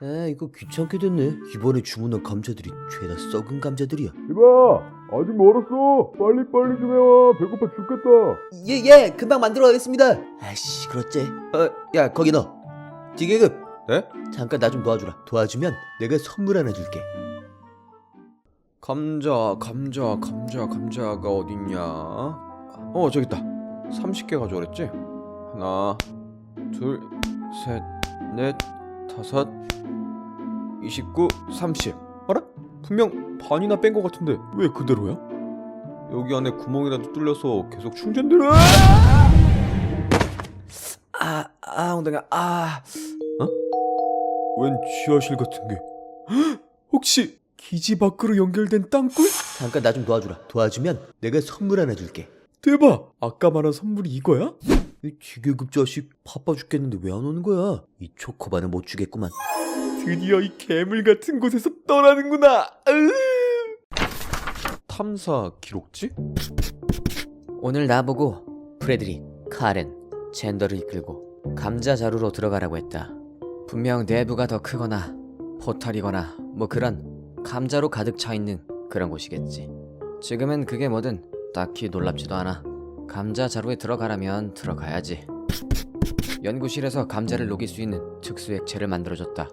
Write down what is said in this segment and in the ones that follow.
아, 이거 귀찮게 됐네. 이번에 주문한 감자들이 죄다 썩은 감자들이야. 이봐, 아직 멀었어. 빨리 좀 해와. 배고파 죽겠다. 예, 금방 만들어 가겠습니다. 아이씨, 그렇지. 야, 거기 너. 디계급. 네? 잠깐 나 좀 도와주라. 도와주면 내가 선물 하나 줄게. 감자가 어딨냐? 저기 있다. 30개 가져오랬지? 하나, 둘, 셋, 넷, 다섯, 29, 30. 알아? 분명 반이나 뺀 것 같은데 왜 그대로야? 여기 안에 구멍이라도 뚫려서 계속 충전되네. 엉덩이야. 웬 지하실 같은 게? 혹시 기지 밖으로 연결된 땅굴? 잠깐 나 좀 도와주라. 도와주면 내가 선물 하나 줄게. 대박! 아까 말한 선물이 이거야? 이 디계급 자식 바빠 죽겠는데 왜 안 오는 거야? 이 초코바는 못 주겠구만. 드디어 이 괴물 같은 곳에서 떠나는구나. 탐사 기록지? 오늘 나보고 프레드릭, 카렌, 젠더를 이끌고 감자 자루로 들어가라고 했다. 분명 내부가 더 크거나 포탈이거나 뭐 그런 감자로 가득 차 있는 그런 곳이겠지. 지금은 그게 뭐든 딱히 놀랍지도 않아. 감자 자루에 들어가라면 들어가야지. 연구실에서 감자를 녹일 수 있는 특수 액체를 만들어줬다.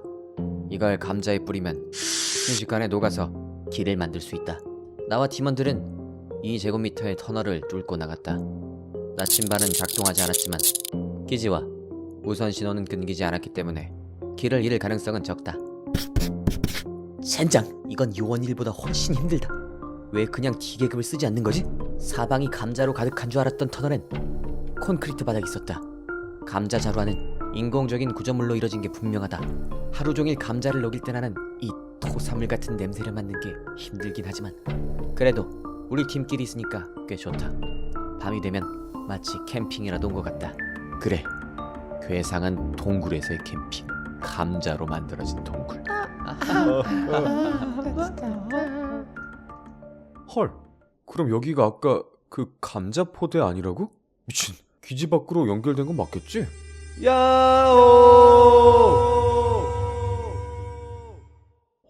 이걸 감자에 뿌리면 순식간에 녹아서 길을 만들 수 있다. 나와 팀원들은 2제곱미터의 터널을 뚫고 나갔다. 나침반은 작동하지 않았지만 기지와 무선 신호는 끊기지 않았기 때문에 길을 잃을 가능성은 적다. 젠장, 이건 요원일보다 훨씬 힘들다. 왜 그냥 D계급을 쓰지 않는 거지? 사방이 감자로 가득한 줄 알았던 터널엔 콘크리트 바닥이 있었다. 감자 자루 안은 인공적인 구조물로 이뤄진 게 분명하다. 하루 종일 감자를 녹일 때 나는 이 토사물 같은 냄새를 맡는 게 힘들긴 하지만 그래도 우리 팀끼리 있으니까 꽤 좋다. 밤이 되면 마치 캠핑이라도 온 것 같다. 그래, 괴상한 동굴에서의 캠핑. 감자로 만들어진 동굴. 헐, 그럼 여기가 아까 그 감자 포대 아니라고? 미친, 기지 밖으로 연결된 건 맞겠지? 야호!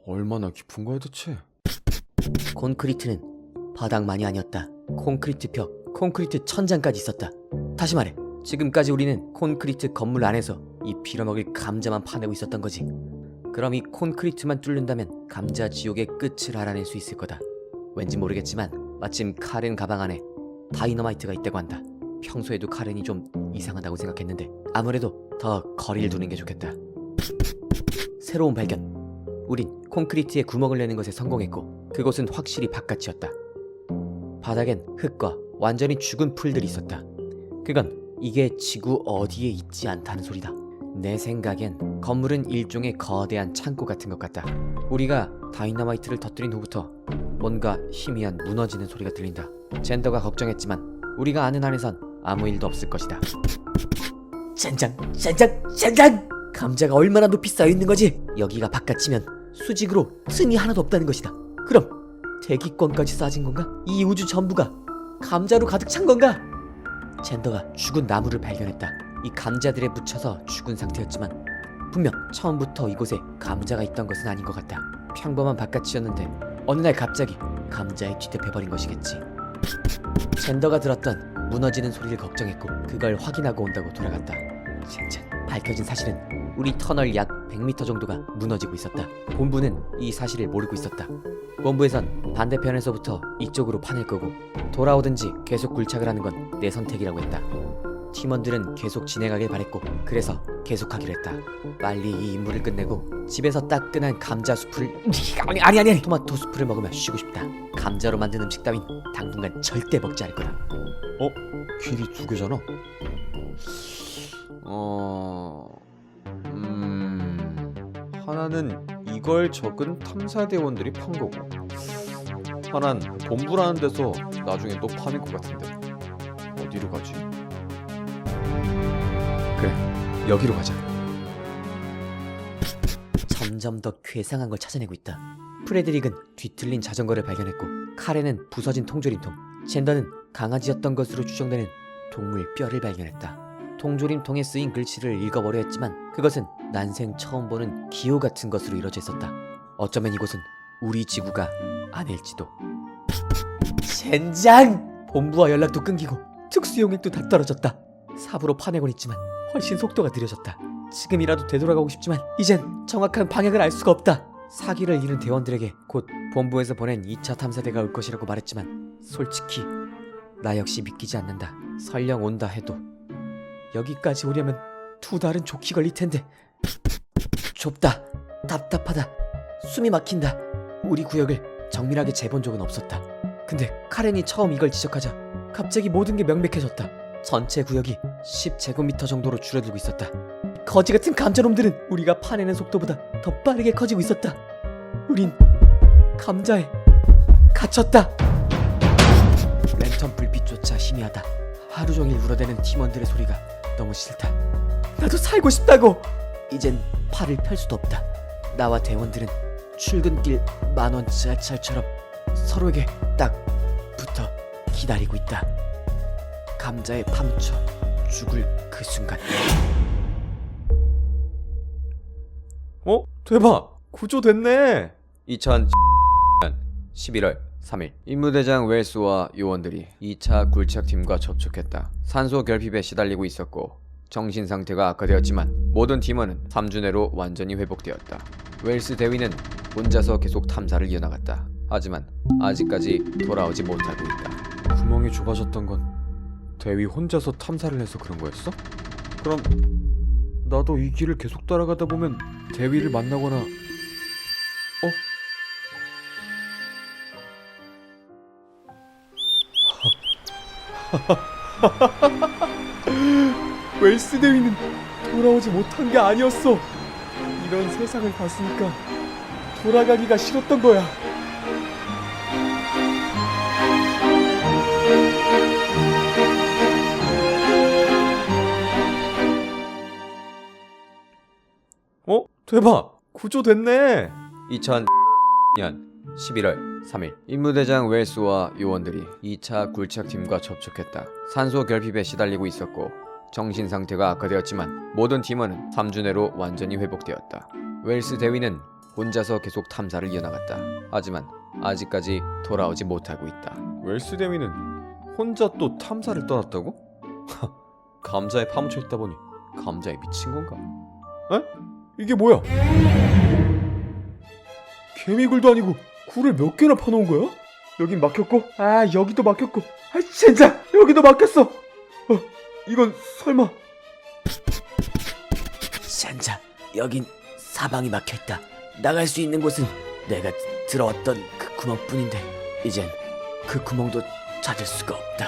얼마나 깊은 거야 대체? 콘크리트는 바닥만이 아니었다. 콘크리트 벽, 콘크리트 천장까지 있었다. 다시 말해, 지금까지 우리는 콘크리트 건물 안에서 이 빌어먹을 감자만 파내고 있었던 거지. 그럼 이 콘크리트만 뚫는다면 감자 지옥의 끝을 알아낼 수 있을 거다. 왠지 모르겠지만 마침 카렌 가방 안에 다이너마이트가 있다고 한다. 평소에도 카렌이 좀 이상하다고 생각했는데 아무래도 더 거리를 두는 게 좋겠다. 새로운 발견. 우린 콘크리트에 구멍을 내는 것에 성공했고 그곳은 확실히 바깥이었다. 바닥엔 흙과 완전히 죽은 풀들이 있었다. 그건 이게 지구 어디에 있지 않다는 소리다. 내 생각엔 건물은 일종의 거대한 창고 같은 것 같다. 우리가 다이너마이트를 터뜨린 후부터 뭔가 희미한 무너지는 소리가 들린다. 젠더가 걱정했지만 우리가 아는 한에선 아무 일도 없을 것이다. 젠장! 감자가 얼마나 높이 쌓여있는 거지? 여기가 바깥이면 수직으로 틈이 하나도 없다는 것이다. 그럼 대기권까지 쌓아진 건가? 이 우주 전부가 감자로 가득 찬 건가? 젠더가 죽은 나무를 발견했다. 이 감자들에 묻혀서 죽은 상태였지만 분명 처음부터 이곳에 감자가 있던 것은 아닌 것 같다. 평범한 바깥이었는데 어느 날 갑자기 감자에 뒤덮여버린 것이겠지. 젠더가 들었던 무너지는 소리를 걱정했고 그걸 확인하고 온다고 돌아갔다. 젠장, 밝혀진 사실은 우리 터널 약 100m 정도가 무너지고 있었다. 본부는 이 사실을 모르고 있었다. 본부에선 반대편에서부터 이쪽으로 파낼 거고 돌아오든지 계속 굴착을 하는 건 내 선택이라고 했다. 팀원들은 계속 진행하길 바랬고 그래서 계속하기로 했다. 빨리 이 임무를 끝내고 집에서 따끈한 감자 숲을 아니 토마토 수프를 먹으며 쉬고 싶다. 감자로 만든 음식 따윈 당분간 절대 먹지 않을 거다. 길이 두 개잖아. 하나는 이걸 적은 탐사대원들이 판 거고 하나는 본부라는 데서 나중에 또 파낼 것 같은데 어디로 가지? 그래, 여기로 가자. 점점 더 괴상한 걸 찾아내고 있다. 프레드릭은 뒤틀린 자전거를 발견했고 카렌은 부서진 통조림통, 젠더는 강아지였던 것으로 추정되는 동물 뼈를 발견했다. 통조림통에 쓰인 글씨를 읽어보려 했지만 그것은 난생 처음 보는 기호 같은 것으로 이루어져 있었다. 어쩌면 이곳은 우리 지구가 아닐지도. 젠장! 본부와 연락도 끊기고 특수용액도 다 떨어졌다. 삽으로 파내곤 있지만 훨씬 속도가 느려졌다. 지금이라도 되돌아가고 싶지만 이젠 정확한 방향을 알 수가 없다. 사기를 잃은 대원들에게 곧 본부에서 보낸 2차 탐사대가 올 것이라고 말했지만 솔직히 나 역시 믿기지 않는다. 설령 온다 해도 여기까지 오려면 2달은 좋게 걸릴 텐데. 좁다. 답답하다. 숨이 막힌다. 우리 구역을 정밀하게 재본 적은 없었다. 근데 카렌이 처음 이걸 지적하자 갑자기 모든 게 명백해졌다. 전체 구역이 10제곱미터 정도로 줄어들고 있었다. 거지 같은 감자놈들은 우리가 파내는 속도보다 더 빠르게 커지고 있었다. 우린 감자에 갇혔다. 랜턴 불빛조차 희미하다. 하루 종일 울어대는 팀원들의 소리가 너무 싫다. 나도 살고 싶다고. 이젠 팔을 펼 수도 없다. 나와 대원들은 출근길 10,000원 지하철처럼 서로에게 딱 붙어 기다리고 있다. 감자에 파묻혀 죽을 그 순간. 대박! 구조됐네! 2000년 11월 3일 임무대장 웰스와 요원들이 2차 굴착팀과 접촉했다. 산소 결핍에 시달리고 있었고 정신 상태가 악화되었지만 모든 팀원은 3주 내로 완전히 회복되었다. 웰스 대위는 혼자서 계속 탐사를 이어나갔다. 하지만 아직까지 돌아오지 못하고 있다. 구멍이 좁아졌던 건 대위 혼자서 탐사를 해서 그런 거였어? 그럼 나도 이 길을 계속 따라가다 보면 대위를 만나거나 웰스 대위는 돌아오지 못한 게 아니었어. 이런 세상을 봤으니까 돌아가기가 싫었던 거야. 대박! 구조됐네! 2000년 11월 3일 임무대장 웰스와 요원들이 2차 굴착팀과 접촉했다. 산소 결핍에 시달리고 있었고 정신 상태가 악화되었지만 모든 팀원은 3주 내로 완전히 회복되었다. 웰스 대위는 혼자서 계속 탐사를 이어나갔다. 하지만 아직까지 돌아오지 못하고 있다. 웰스 대위는 혼자 또 탐사를 떠났다고? 감자에 파묻혀 있다 보니 감자에 미친 건가? 에? 이게 뭐야? 개미굴도 아니고 굴을 몇 개나 파놓은 거야? 여긴 막혔고, 여기도 막혔고, 진짜 여기도 막혔어. 이건 설마? 젠장, 여긴 사방이 막혀있다. 나갈 수 있는 곳은 내가 들어왔던 그 구멍뿐인데 이젠 그 구멍도 찾을 수가 없다.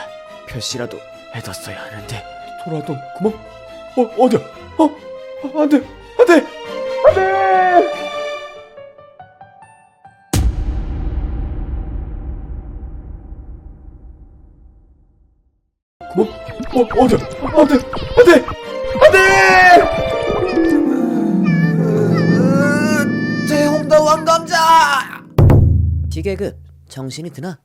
표시라도 해뒀어야 하는데. 돌아왔던 구멍? 어디야? 안돼, 안돼, 안돼! 구멍? 어디야? 안돼, 안돼, 안돼! 대홍다 왕감자! 디계급 정신이 드나?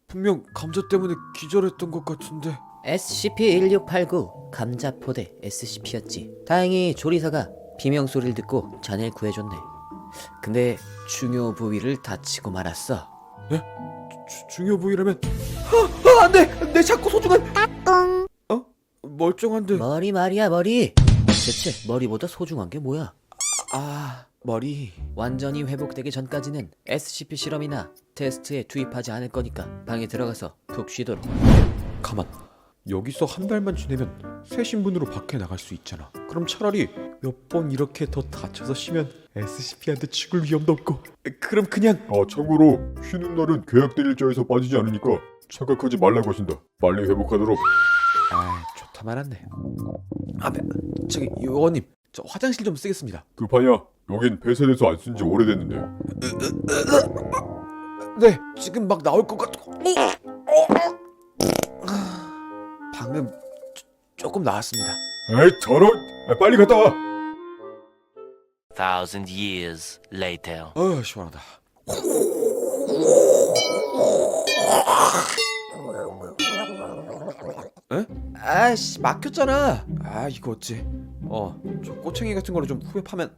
분명 감자 때문에 기절했던 것 같은데. SCP-1689 감자포대 SCP였지. 다행히 조리사가 비명소리를 듣고 자네를 구해줬네. 근데 중요 부위를 다치고 말았어. 중요 부위라면 안돼! 내 작고 소중한 멀쩡한데. 머리 말이야, 머리. 대체 머리보다 소중한 게 뭐야? 머리. 완전히 회복되기 전까지는 SCP 실험이나 테스트에 투입하지 않을 거니까 방에 들어가서 푹 쉬도록. 가만. 여기서 한 달만 지내면 새 신분으로 밖에 나갈 수 있잖아. 그럼 차라리 몇 번 이렇게 더 다쳐서 쉬면 SCP한테 죽을 위험도 없고. 그럼 그냥. 참고로 쉬는 날은 계약된 일자에서 빠지지 않으니까 착각하지 말라고 하신다. 빨리 회복하도록. 좋다 말았네. 저기 요원님, 저 화장실 좀 쓰겠습니다. 급하냐? 여긴 폐쇄돼서 안 쓴 지 오래됐는데. 네, 지금 막 나올 것 같고. 방금 조금 나왔습니다. 저런! 빨리 갔다 와! 1,000 years later. 시원하다. 에? 아씨 막혔잖아. 아 이거 어찌? 저 꼬챙이 같은 거를 좀 후에 파면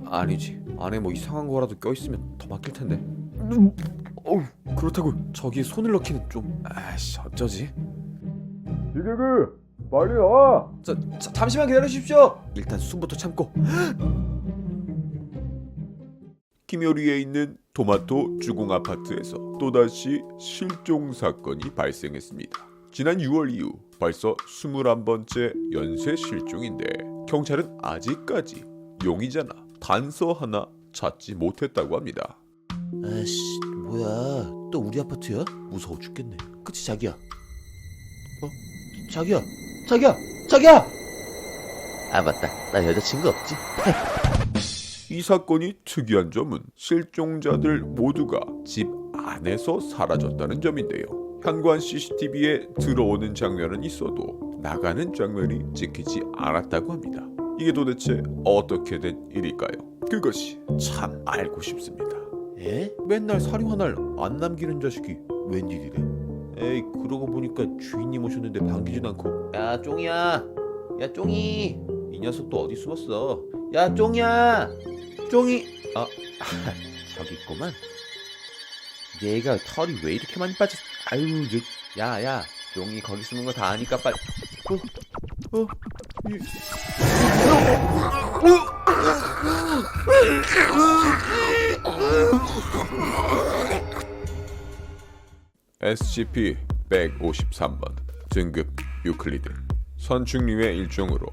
아니지. 안에 뭐 이상한 거라도 껴있으면 더 막힐 텐데. 어우 그렇다고 저기에 손을 넣기는 좀 아씨 어쩌지? 기계그 빨리 나와. 잠시만 기다려주십시오. 일단 숨부터 참고. 김요리에 있는 토마토 주공 아파트에서 또다시 실종 사건이 발생했습니다. 지난 6월 이후 벌써 21번째 연쇄 실종인데 경찰은 아직까지 용의자나 단서 하나 찾지 못했다고 합니다. 아씨 뭐야 또 우리 아파트야? 무서워 죽겠네. 그치 자기야? 자기야 아 맞다 나 여자친구 없지? 이 사건이 특이한 점은 실종자들 모두가 집 안에서 사라졌다는 점인데요. 현관 CCTV에 들어오는 장면은 있어도 나가는 장면이 찍히지 않았다고 합니다. 이게 도대체 어떻게 된 일일까요? 그것이 참 알고 싶습니다. 에? 맨날 사료 하나를 안 남기는 자식이 웬일이래? 에이 그러고 보니까 주인님 오셨는데 반기진 않고. 야 쫑이야 야 쫑이 이 녀석 또 어디 숨었어? 야 쫑이야 쫑이 저기 있구만. 얘가 털이 왜 이렇게 많이 빠졌어? 아유 야야 쫑이 거기 숨은 거 다 아니까 빨리 SCP-153번 등급 유클리드 선충류의 일종으로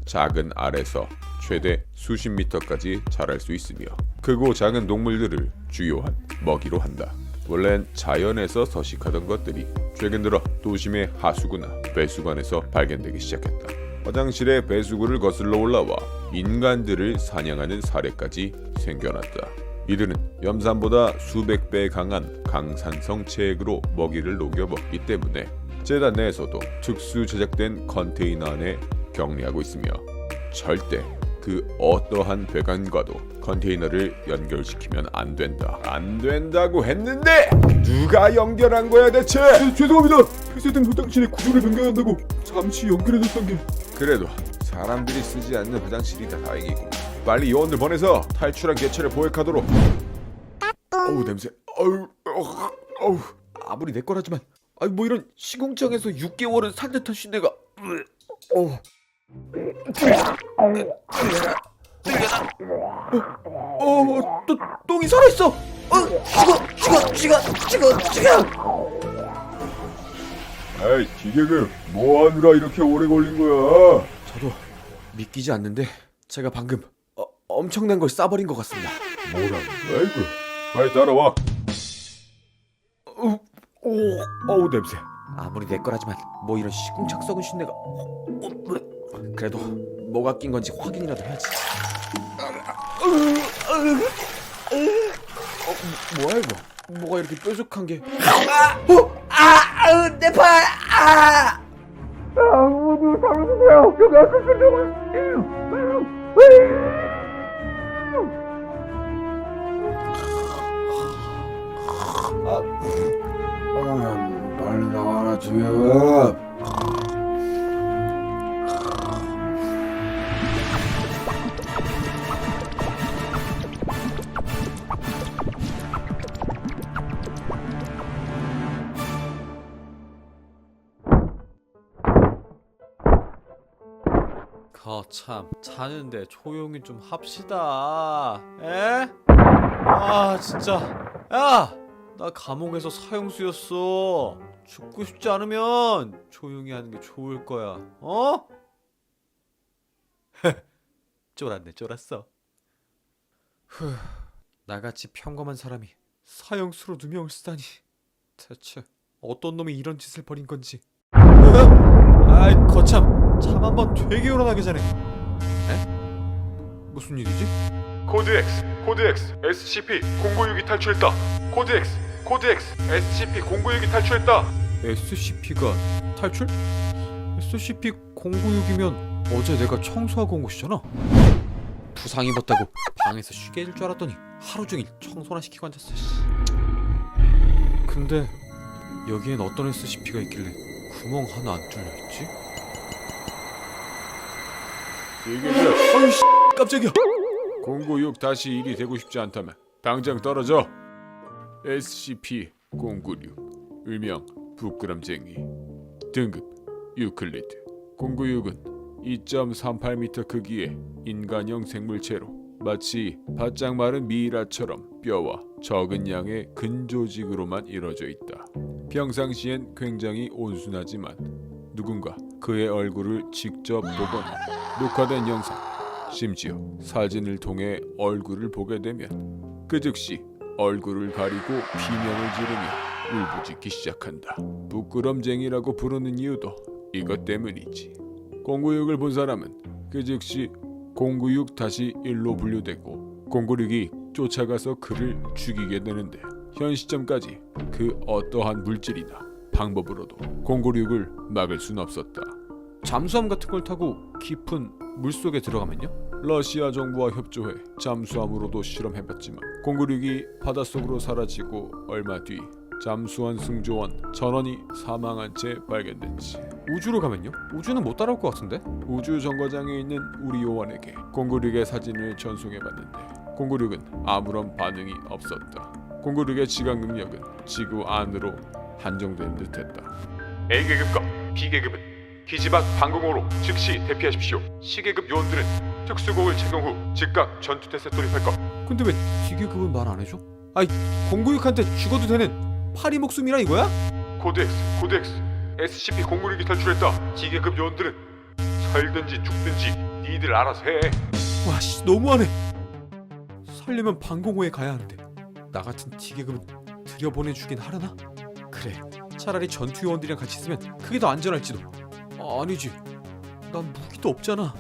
작은 알에서 최대 수십 미터까지 자랄 수 있으며 크고 작은 동물들을 주요한 먹이로 한다. 원래는 자연에서 서식하던 것들이 최근 들어 도심의 하수구나 배수관에서 발견되기 시작했다. 화장실에 배수구를 거슬러 올라와 인간들을 사냥하는 사례까지 생겨났다. 이들은 염산보다 수백 배 강한 강산성 체액으로 먹이를 녹여 먹기 때문에 재단 내에서도 특수 제작된 컨테이너 안에 격리하고 있으며 절대 그 어떠한 배관과도 컨테이너를 연결시키면 안 된다. 안 된다고 했는데 누가 연결한 거야 대체? 죄송합니다. 폐쇄된 화장실의 구조를 변경한다고 잠시 연결해줬던 게. 그래도 사람들이 쓰지 않는 화장실이다 다행이고. 빨리 요원들 보내서 탈출한 개체를 포획하도록. 어우 냄새. 어우 아무리 내 거라지만 뭐 이런 시궁창에서 6개월은 산 듯한 쉰내가. 또 똥이 살아있어. 죽어. 아이 기계그 뭐하느라 이렇게 오래 걸린 거야? 저도 믿기지 않는데 제가 방금 엄청난 걸 싸버린 것 같습니다. 뭐라고? 아이고 빨리 따라와. 어우 냄새. 아무리 내 거라지만 뭐 이런 시궁창 썩은 쉰내가. 그래도 뭐가 낀 건지 확인이라도 해야지. 뭐야 이거? 뭐가 이렇게 뾰족한 게? 내 팔! 아무도 살려주세요. 여기 빨리 나와라 주여. 거참 자는데 조용히 좀 합시다. 에? 진짜. 야! 나 감옥에서 사형수였어. 죽고 싶지 않으면 조용히 하는 게 좋을 거야. 쫄았어. 나같이 평범한 사람이 사형수로 누명을 쓰다니. 대체 어떤 놈이 이런 짓을 벌인 건지. 아이 거참. 잠 한번 되게 오라나기 전에. 에? 무슨 일이지? 코드 X SCP-0962 탈출했다. 코드 X SCP-0962 탈출했다. SCP가 탈출? SCP-096이면 어제 내가 청소하고 온 곳이잖아. 부상 입었다고 방에서 쉬게 해줄 줄 알았더니 하루 종일 청소나 시키고 앉았어. 근데 여기엔 어떤 SCP가 있길래 구멍 하나 안 뚫려있지? 지금 아유 씨 깜짝이야. 096-1이 되고 싶지 않다면 당장 떨어져. SCP-096 일명 부끄럼쟁이. 등급 유클리드. 096은 2.38m 크기의 인간형 생물체로 마치 바짝 마른 미이라처럼 뼈와 적은 양의 근조직으로만 이루어져 있다. 평상시엔 굉장히 온순하지만 누군가 그의 얼굴을 직접 보거나 녹화된 영상, 심지어 사진을 통해 얼굴을 보게 되면 그 즉시 얼굴을 가리고 비명을 지르며 울부짖기 시작한다. 부끄럼쟁이라고 부르는 이유도 이것 때문이지. 096을 본 사람은 그 즉시 096-1로 분류되고 096이 쫓아가서 그를 죽이게 되는데 현 시점까지 그 어떠한 물질이나 방법으로도 096을 막을 순 없었다. 잠수함 같은 걸 타고 깊은 물속에 들어가면요? 러시아 정부와 협조해 잠수함으로도 실험해봤지만 096이 바닷속으로 사라지고 얼마 뒤 잠수함 승조원 전원이 사망한 채 발견됐지. 우주로 가면요? 우주는 못 따라올 것 같은데? 우주 정거장에 있는 우리 요원에게 096의 사진을 전송해봤는데 096은 아무런 반응이 없었다. 096의 지각 능력은 지구 안으로 한정된 듯했다. A계급과 B계급은 기지 밖 방공호로 즉시 대피하십시오. C계급 요원들은 특수곡을 착용 후 즉각 전투 태세에 돌입할 것. 근데 왜 D계급은 말 안 해줘? 아이 096한테 죽어도 되는 파리 목숨이라 이거야? 코드 X, 코드 X. SCP-096이 탈출했다. D계급 요원들은 살든지 죽든지 니들 알아서 해. 와씨 너무하네. 살려면 방공호에 가야 하는데 나 같은 D계급은 들여보내주긴 하려나? 그래 차라리 전투 요원들이랑 같이 있으면 그게 더 안전할지도. 아니지 난 무기도 없잖아.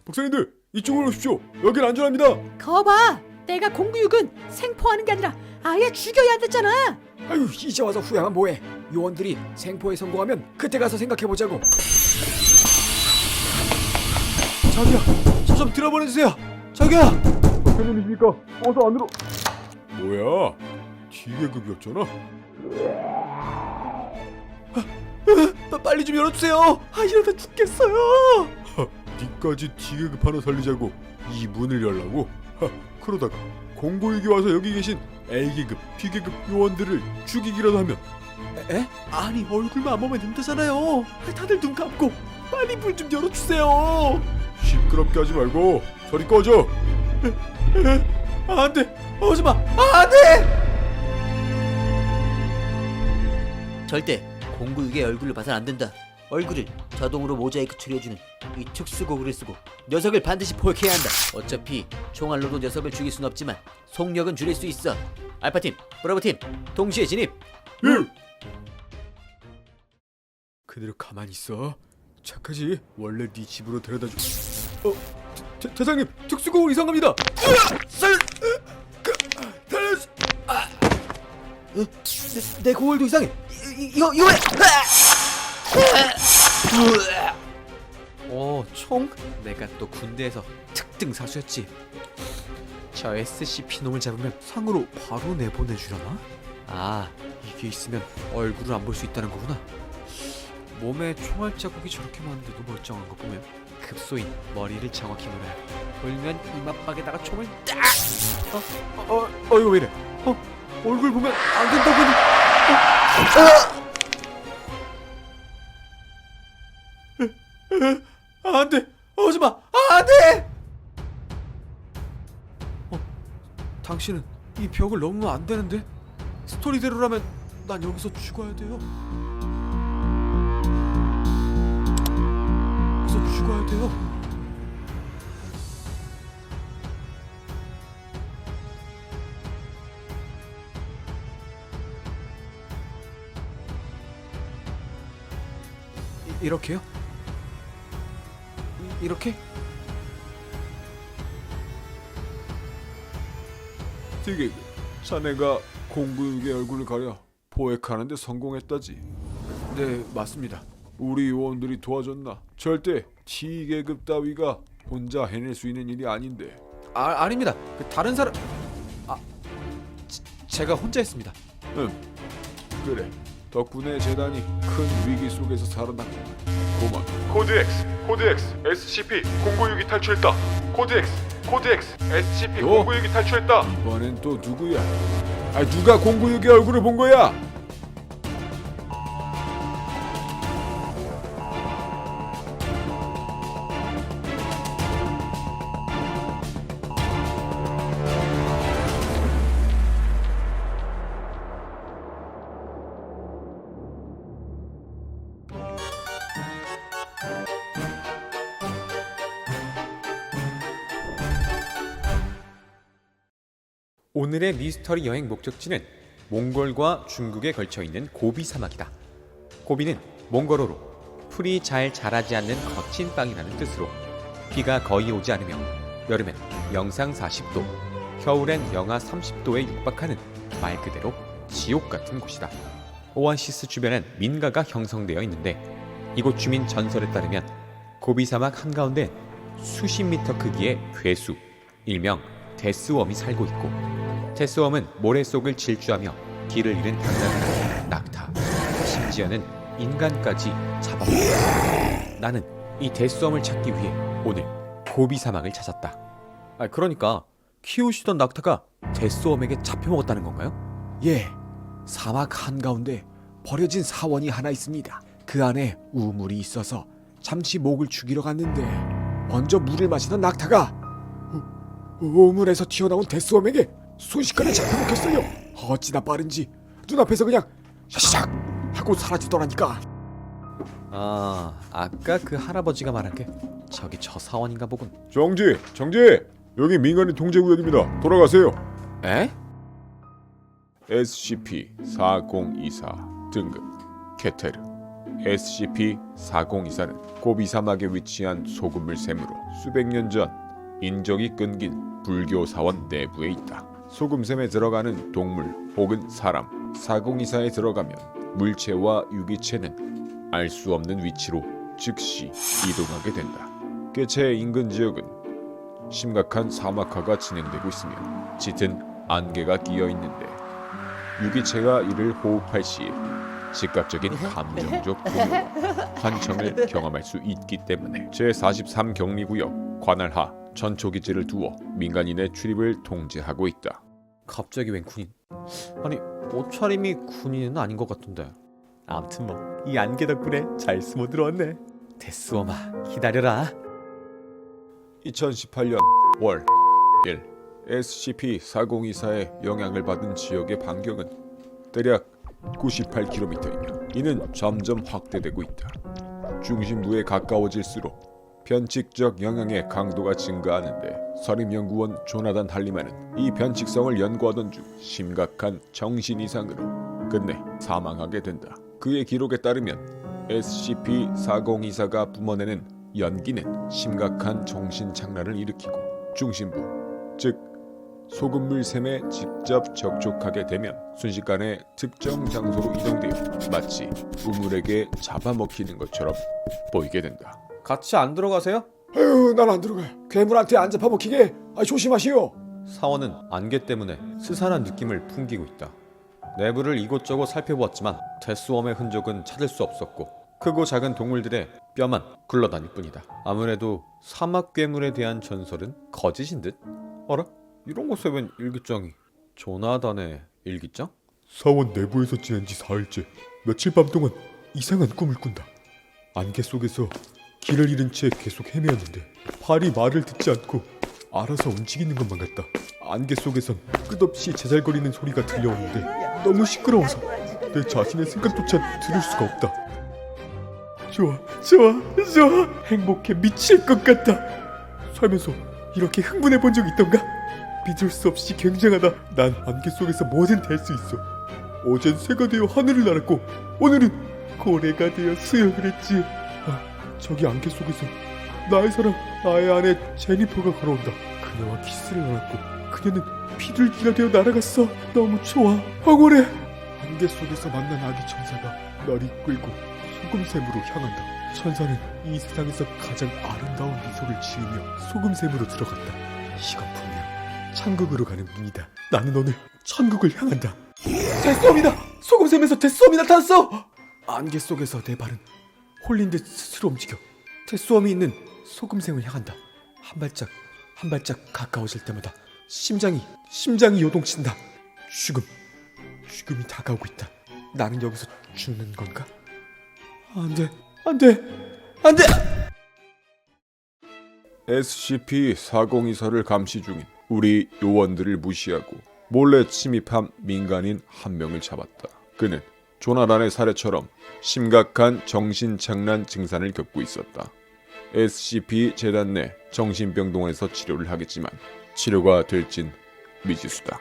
박사님들 이쪽으로 오십시오. 여긴 안전합니다. 거봐, 내가 096은 생포하는 게 아니라 아예 죽여야 한댔잖아. 아유 이제 와서 후회하면 뭐해. 요원들이 생포에 성공하면 그때 가서 생각해보자고. 자기야 저 좀 들여보내주세요. 자기야. 박사님이십니까? 어서 안으로. 뭐야? D계급이었잖아? 빨리 좀 열어주세요. 아 이러다 죽겠어요. 니까지 D계급 하나 살리자고 이 문을 열라고? 그러다가 096이 와서 여기 계신 A계급, B계급 요원들을 죽이기라도 하면 에? 아니 얼굴만 안 보면 된다잖아요. 다들 눈 감고 빨리 문 좀 열어주세요. 시끄럽게 하지 말고 저리 꺼져. 안돼 오지마 안돼. 절대 096의 얼굴을 봐선 안 된다. 얼굴을 자동으로 모자이크 처리해주는 이 특수고글을 쓰고 녀석을 반드시 포획해야 한다. 어차피 총알로도 녀석을 죽일 순 없지만 속력은 줄일 수 있어. 알파팀, 브라보팀, 동시에 진입. 그대로 가만히 있어. 착하지? 원래 네 집으로 데려다줘. 대장님 특수고울 이상합니다. 내 고글도 이상해. 이거 왜? 총? 내가 또 군대에서 특등 사수였지. 저 SCP 놈을 잡으면 상으로 바로 내보내주려나? 아 이게 있으면 얼굴을 안 볼 수 있다는 거구나. 몸에 총알 자국이 저렇게 많은데도 멀쩡한 거 보면 급소인 머리를 정확히 노려야 돌면 이마박에다가 총을 딱! 이거 왜 이래? 얼굴 보면 안 된다고 안돼! 오지마! 안돼! 당신은 이 벽을 넘으면 안 되는데? 스토리대로라면 난 여기서 죽어야 돼요. 여기서 죽어야 돼요. 이렇게요? 이렇게? D계급, 자네가 096의 얼굴을 가려 포획하는데 성공했다지. 네 맞습니다. 우리 요원들이 도와줬나? 절대 D계급 따위가 혼자 해낼 수 있는 일이 아닌데. 아닙니다. 그 다른 사람 제가 혼자 했습니다. 그래, 덕분에 재단이 큰 위기 속에서 살아났고 고마워. 코드 X SCP-0962 탈출했다. 코드 X SCP-0962 탈출했다. 이번엔 또 누구야? 아, 누가 096의 얼굴을 본 거야? 오늘의 미스터리 여행 목적지는 몽골과 중국에 걸쳐 있는 고비 사막이다. 고비는 몽골어로 풀이 잘 자라지 않는 거친 땅이라는 뜻으로 비가 거의 오지 않으며 여름엔 영상 40도, 겨울엔 영하 30도에 육박하는 말 그대로 지옥 같은 곳이다. 오아시스 주변엔 민가가 형성되어 있는데 이곳 주민 전설에 따르면 고비 사막 한가운데 수십 미터 크기의 괴수, 일명 데스웜이 살고 있고 데스웜은 모래 속을 질주하며 길을 잃은 당나귀, 낙타, 심지어는 인간까지 잡아먹는다. 나는 이 데스웜을 찾기 위해 오늘 고비 사막을 찾았다. 그러니까 키우시던 낙타가 데스웜에게 잡혀먹었다는 건가요? 예, 사막 한가운데 버려진 사원이 하나 있습니다. 그 안에 우물이 있어서 잠시 목을 죽이러 갔는데 먼저 물을 마시던 낙타가 우물에서 튀어나온 데스웜에게 순식간에 잡혀먹혔어요. 어찌나 빠른지 눈앞에서 그냥 샤샥 하고 사라지더라니까. 아까 그 할아버지가 말한 게 저기 저 사원인가 보군. 정지! 여기 민간인 통제구역입니다. 돌아가세요. 에? SCP-4024 등급 케테르. SCP-4024는 고비 사막에 위치한 소금물 샘으로 수백 년 전 인적이 끊긴 불교 사원 내부에 있다. 소금샘에 들어가는 동물 혹은 사람 4024에 들어가면 물체와 유기체는 알 수 없는 위치로 즉시 이동하게 된다. 개체의 인근 지역은 심각한 사막화가 진행되고 있으며 짙은 안개가 끼어 있는데 유기체가 이를 호흡할 시에 즉각적인 감정적 동요와 환청을 경험할 수 있기 때문에 제43격리구역 관할하 전초기지를 두어 민간인의 출입을 통제하고 있다. 갑자기 웬 군인? 아니 옷차림이 군인은 아닌 것 같던데. 아무튼 뭐 이 안개 덕분에 잘 숨어 들어왔네. 데스웜아 기다려라. 2018년 월 1 SCP-4024의 영향을 받은 지역의 반경은 대략 98km이며 이는 점점 확대되고 있다. 중심부에 가까워질수록 변칙적 영향의 강도가 증가하는데 서림연구원 조나단 할리만은 이 변칙성을 연구하던 중 심각한 정신 이상으로 끝내 사망하게 된다. 그의 기록에 따르면 SCP-4024가 뿜어내는 연기는 심각한 정신 착란을 일으키고 중심부, 즉 소금물 샘에 직접 접촉하게 되면 순식간에 특정 장소로 이동되어 마치 우물에게 잡아먹히는 것처럼 보이게 된다. 같이 안 들어가세요? 아유, 난 안 들어가요. 괴물한테 안 잡아먹히게 조심하시오. 사원은 안개 때문에 스산한 느낌을 풍기고 있다. 내부를 이곳저곳 살펴보았지만 데스웜의 흔적은 찾을 수 없었고 크고 작은 동물들의 뼈만 굴러다닐 뿐이다. 아무래도 사막 괴물에 대한 전설은 거짓인 듯? 어라? 이런 곳에 웬 일기장이? 조나단의 일기장? 사원 내부에서 지낸 지 4일째 며칠 밤 동안 이상한 꿈을 꾼다. 안개 속에서 길을 잃은 채 계속 헤매었는데 발이 말을 듣지 않고 알아서 움직이는 것만 같다. 안개 속에선 끝없이 제잘거리는 소리가 들려오는데 너무 시끄러워서 내 자신의 생각조차 들을 수가 없다. 좋아 행복해 미칠 것 같다. 살면서 이렇게 흥분해 본 적 있던가? 믿을 수 없이 굉장하다. 난 안개 속에서 뭐든 될 수 있어. 어젠 새가 되어 하늘을 날았고 오늘은 고래가 되어 수영을 했지. 저기 안개 속에서 나의 사랑, 나의 아내 제니퍼가 걸어온다. 그녀와 키스를 나눴고 그녀는 비둘기가 되어 날아갔어. 너무 좋아. 황홀해. 안개 속에서 만난 아기 천사가 날 이끌고 소금샘으로 향한다. 천사는 이 세상에서 가장 아름다운 미소를 지으며 소금샘으로 들어갔다. 이건 분명 천국으로 가는 문이다. 나는 오늘 천국을 향한다. 데스웜이다. 소금샘에서 데스웜이 나타났어! 안개 속에서 내 발은 홀린 듯 스스로 움직여 데스웜이 있는 소금샘을 향한다. 한 발짝 가까워질 때마다 심장이 요동친다. 죽음이 다가오고 있다. 나는 여기서 죽는 건가? 안 돼. SCP-4024를 감시 중인 우리 요원들을 무시하고 몰래 침입한 민간인 한 명을 잡았다. 그는 조나단의 사례처럼 심각한 정신착란 증상을 겪고 있었다. SCP 재단 내 정신병동에서 치료를 하겠지만 치료가 될진 미지수다.